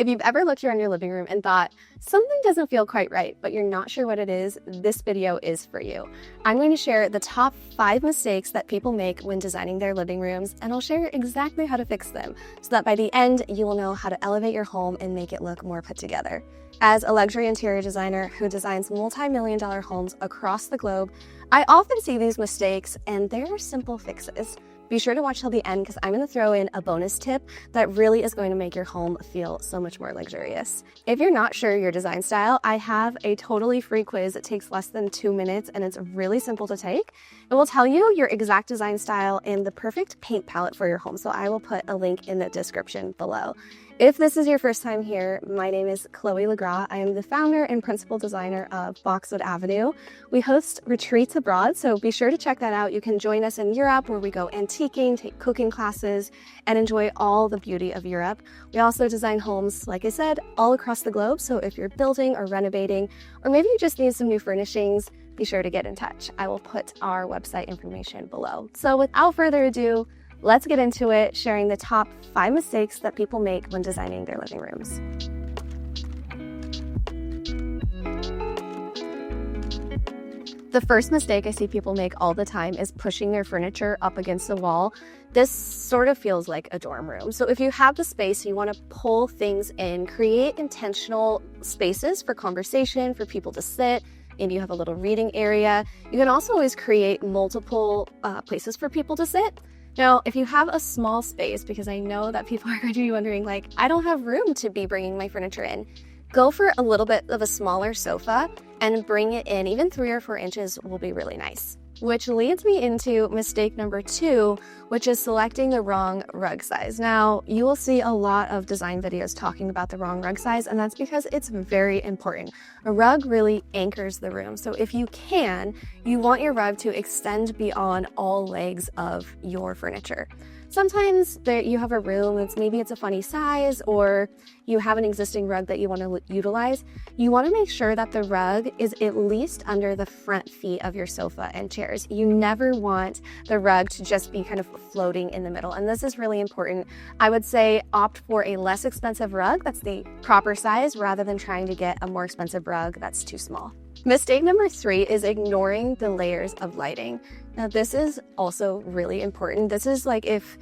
If you've ever looked around your living room and thought, something doesn't feel quite right, but you're not sure what it is, this video is for you. I'm going to share the top 5 mistakes that people make when designing their living rooms, and I'll share exactly how to fix them so that by the end, you will know how to elevate your home and make it look more put together. As a luxury interior designer who designs multi-million-dollar homes across the globe, I often see these mistakes, and there are simple fixes. Be sure to watch till the end because I'm going to throw in a bonus tip that really is going to make your home feel so much more luxurious. If you're not sure your design style, I have a totally free quiz. It takes less than 2 minutes and it's really simple to take. It will tell you your exact design style and the perfect paint palette for your home. So I will put a link in the description below. If this is your first time here, my name is Chloe LeGras. I am the founder and principal designer of Boxwood Avenue. We host retreats abroad, so be sure to check that out. You can join us in Europe where we go antiquing, take cooking classes, and enjoy all the beauty of Europe. We also design homes, like I said, all across the globe. So if you're building or renovating, or maybe you just need some new furnishings, be sure to get in touch. I will put our website information below. So without further ado, let's get into it, sharing the top 5 mistakes that people make when designing their living rooms. The first mistake I see people make all the time is pushing their furniture up against the wall. This sort of feels like a dorm room. So if you have the space, you want to pull things in, create intentional spaces for conversation, for people to sit. Maybe you have a little reading area. You can also always create multiple places for people to sit. Now, if you have a small space, because I know that people are going to be wondering, like, I don't have room to be bringing my furniture in, go for a little bit of a smaller sofa and bring it in. Even 3 or 4 inches will be really nice. Which leads me into mistake number 2, which is selecting the wrong rug size. Now, you will see a lot of design videos talking about the wrong rug size, and that's because it's very important. A rug really anchors the room. So if you can, you want your rug to extend beyond all legs of your furniture. Sometimes you have a room, maybe it's a funny size, or you have an existing rug that you want to utilize. You want to make sure that the rug is at least under the front feet of your sofa and chairs. You never want the rug to just be kind of floating in the middle, and this is really important. I would say opt for a less expensive rug that's the proper size rather than trying to get a more expensive rug that's too small. Mistake number 3 is ignoring the layers of lighting. Now, this is also really important. This is like if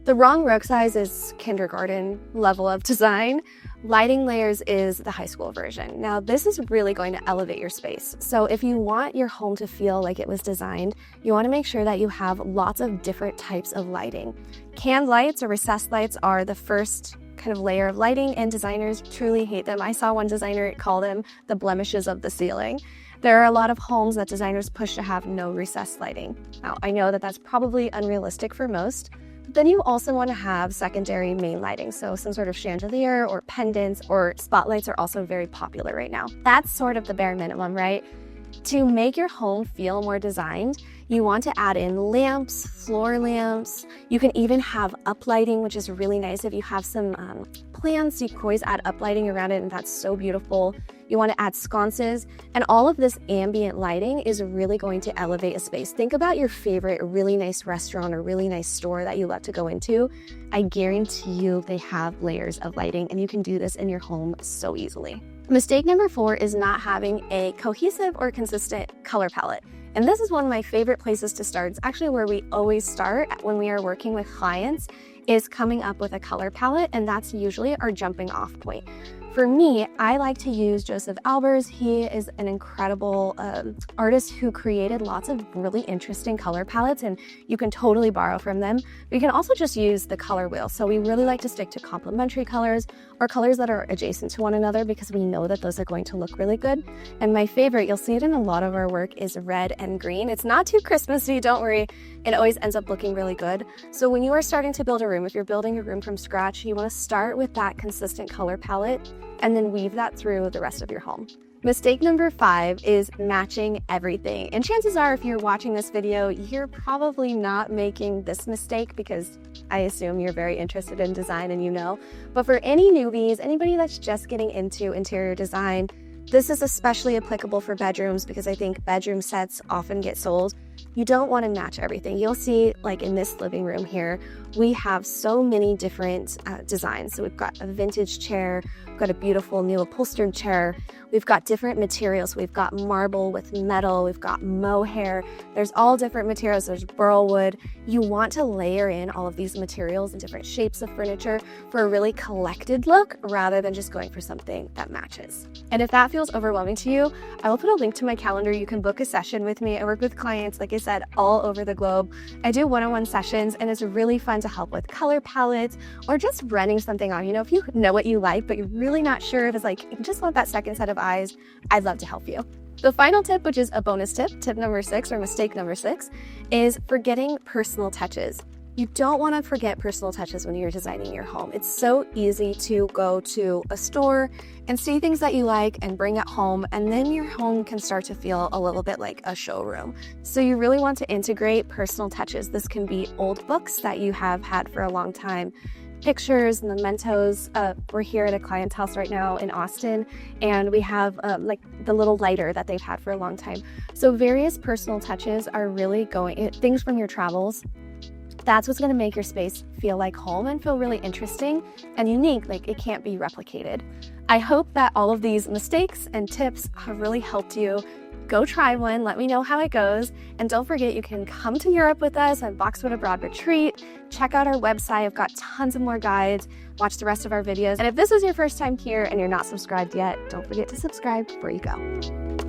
the wrong rug size is kindergarten level of design, lighting layers is the high school version. Now, this is really going to elevate your space. So if you want your home to feel like it was designed, you want to make sure that you have lots of different types of lighting. Canned lights or recessed lights are the first kind of layer of lighting, and designers truly hate them. I saw one designer call them the blemishes of the ceiling. There are a lot of homes that designers push to have no recessed lighting. Now, I know that that's probably unrealistic for most, but then you also want to have secondary main lighting. So some sort of chandelier or pendants or spotlights are also very popular right now. That's sort of the bare minimum, right? To make your home feel more designed, you want to add in lamps, floor lamps. You can even have uplighting, which is really nice. If you have some plants, you can always add uplighting around it, and that's so beautiful. You want to add sconces, and all of this ambient lighting is really going to elevate a space. Think about your favorite really nice restaurant or really nice store that you love to go into. I guarantee you they have layers of lighting, and you can do this in your home so easily. Mistake number 4 is not having a cohesive or consistent color palette. And this is one of my favorite places to start. It's actually where we always start when we are working with clients, is coming up with a color palette, and that's usually our jumping off point. For me, I like to use Joseph Albers. He is an incredible artist who created lots of really interesting color palettes, and you can totally borrow from them. But you can also just use the color wheel. So we really like to stick to complementary colors or colors that are adjacent to one another because we know that those are going to look really good. And my favorite, you'll see it in a lot of our work, is red and green. It's not too Christmassy, don't worry. It always ends up looking really good. So when you are starting to build a room, if you're building a room from scratch, you want to start with that consistent color palette and then weave that through the rest of your home. Mistake number 5 is matching everything. And chances are, if you're watching this video, you're probably not making this mistake because I assume you're very interested in design and you know. But for any newbies, anybody that's just getting into interior design, this is especially applicable for bedrooms because I think bedroom sets often get sold. You don't want to match everything. You'll see, like in this living room here, we have so many different designs. So we've got a vintage chair, we've got a beautiful new upholstered chair, we've got different materials. We've got marble with metal, we've got mohair, there's all different materials, there's burl wood. You want to layer in all of these materials and different shapes of furniture for a really collected look rather than just going for something that matches. And if that feels overwhelming to you, I will put a link to my calendar. You can book a session with me. I work with clients, like I said, all over the globe. I do one-on-one sessions, and it's really fun to help with color palettes or just renting something on. You know, if you know what you like, but you're really not sure if it's like, you just want that second set of eyes, I'd love to help you. The final tip, which is a bonus tip, tip number 6 or mistake number 6, is forgetting personal touches. You don't want to forget personal touches when you're designing your home. It's so easy to go to a store and see things that you like and bring it home, and then your home can start to feel a little bit like a showroom. So you really want to integrate personal touches. This can be old books that you have had for a long time, pictures, mementos. We're here at a client's house right now in Austin, and we have like the little lighter that they've had for a long time. So various personal touches are really things from your travels. That's what's going to make your space feel like home and feel really interesting and unique, like it can't be replicated. I hope that all of these mistakes and tips have really helped you. Go try one, let me know how it goes, and don't forget you can come to Europe with us on Boxwood Abroad Retreat. Check out our website, I've got tons of more guides, watch the rest of our videos, and if this is your first time here and you're not subscribed yet, don't forget to subscribe before you go.